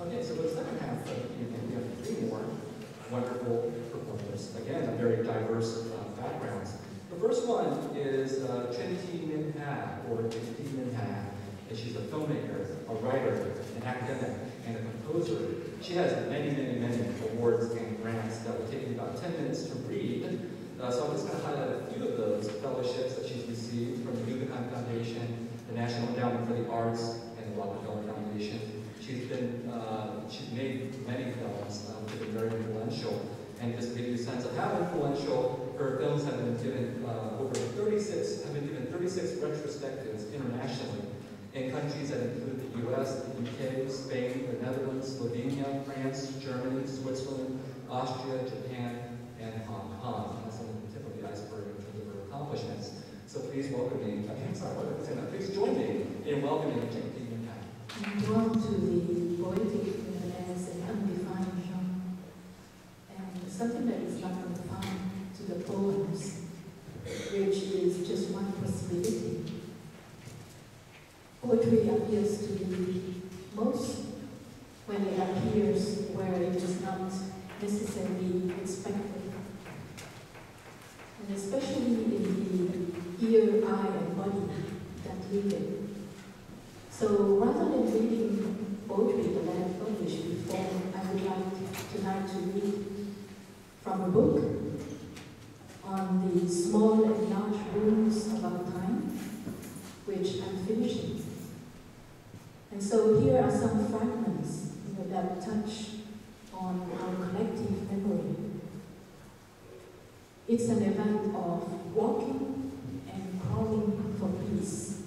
Okay, so the second half of the evening, we have three more wonderful performers. Again, a very diverse backgrounds. The first one is Minh-Ha, or Minh-Ha, and she's a filmmaker, a writer, an academic, and a composer. She has many, many, many awards and grants that will take me about 10 minutes to read. So I'm just going to highlight a few of those fellowships that she's received from the Vietnamese Foundation, the National Endowment for the Arts, and the Rockefeller Foundation. She's made many films which have been very influential. And just to give you a sense of how influential, her films have been given over 36 retrospectives internationally in countries that include the US, the UK, Spain, the Netherlands, Slovenia, France, Germany, Switzerland, Austria, Japan, and Hong Kong. That's only the tip of the iceberg in terms of her accomplishments. So please welcome me. Please join me in welcoming Minh-Ha. I'm drawn to the poetic as an undefined genre, and something that is not confined to the poems, which is just one possibility. Poetry appears to be most when it appears where it is not necessarily expected, and especially in the ear, eye, and body that lead it. So rather than reading poetry that I have published before, I would like tonight to read from a book on the small and large rooms of our time, which I'm finishing. And so here are some fragments that touch on our collective memory. It's an event of walking and crawling for peace.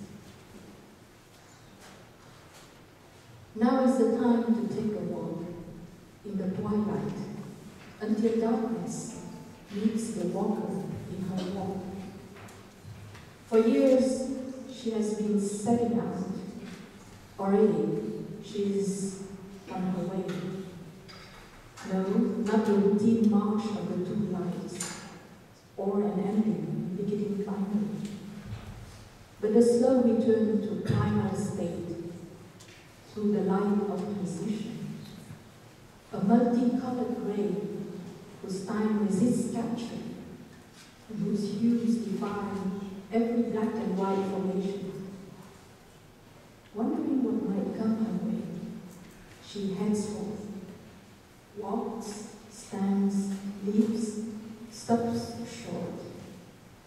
Now is the time to take a walk in the twilight until darkness meets the walker in her walk. For years, she has been setting out. Already, she's on her way. No, not the routine march of the two lives, or an ending beginning finally, but the slow return to primal state through the light of precision, a multicolored gray whose time resists capture, and whose hues define every black and white formation. Wondering what might come her way, she heads forth, walks, stands, leaps, stops short,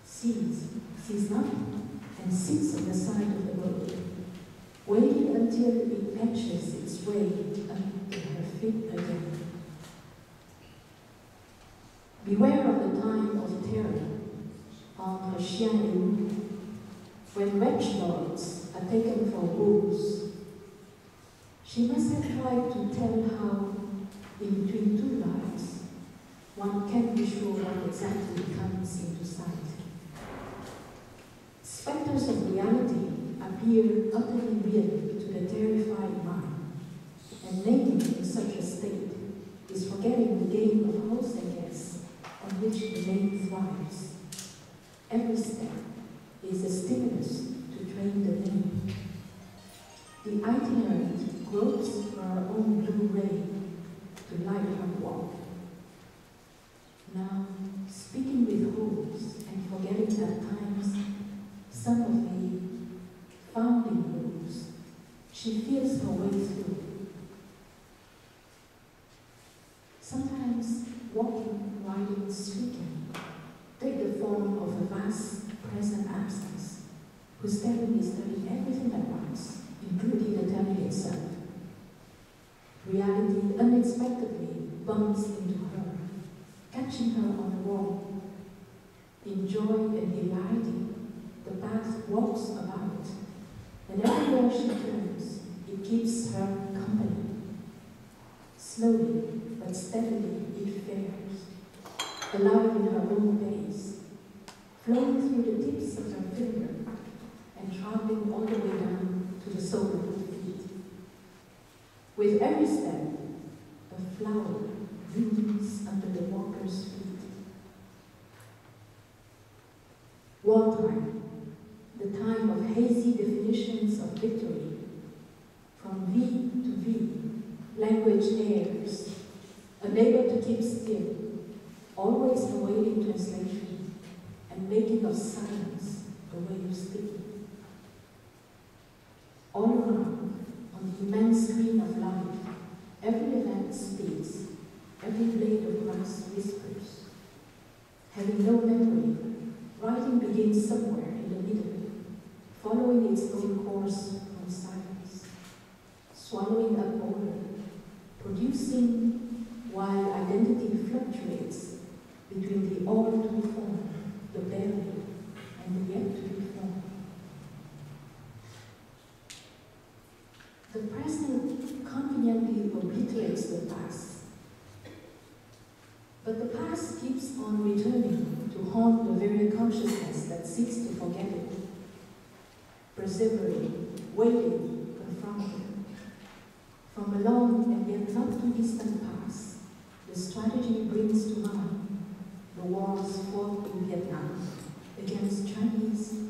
sees nothing, and sits on the side of the road, waiting until it catches its way under her feet again. Beware of the time of terror on her chien et loup, when wretched lords are taken for wolves. She must have tried to tell how, in between two lives, one can't be sure what exactly comes into sight. Specters of reality appear utterly real to the terrified mind, and naming in such a state is forgetting the game of host and guess on which the name thrives. Every step is a stimulus to train the name. The itinerant gropes for her own blue ray to light her walk. Now, speaking with hopes and forgetting at times some of the founding rules, she feels her way through. Sometimes walking, riding, speaking take the form of a vast present absence, whose telling is telling everything at once, including the telling itself. Reality unexpectedly bumps into her, catching her on the wall. In joy and hilarity, the path walks about, and everywhere she turns, it keeps her company. Slowly but steadily it fares, alive in her own pace, flowing through the tips of her finger and traveling all the way down to the sole of her feet. With every step, a flower blooms under the walker's feet. Wartime, the time of hazy definitions of victory, from V to V, language errors, unable to keep still, always awaiting translation, and making of silence the way you speak. All around, on the immense screen of life, every event speaks, every blade of grass whispers. Having no memory, writing begins somewhere in the middle, following its own course from silence, swallowing up order, producing while identity fluctuates between the all to be formed, the buried, and the yet to be formed. The present conveniently obliterates the past, but the past keeps on returning to haunt the very consciousness that seeks to forget it, persevering, waiting, confronting. From a long and yet not too distant past, the strategy brings to mind the wars fought in Vietnam against Chinese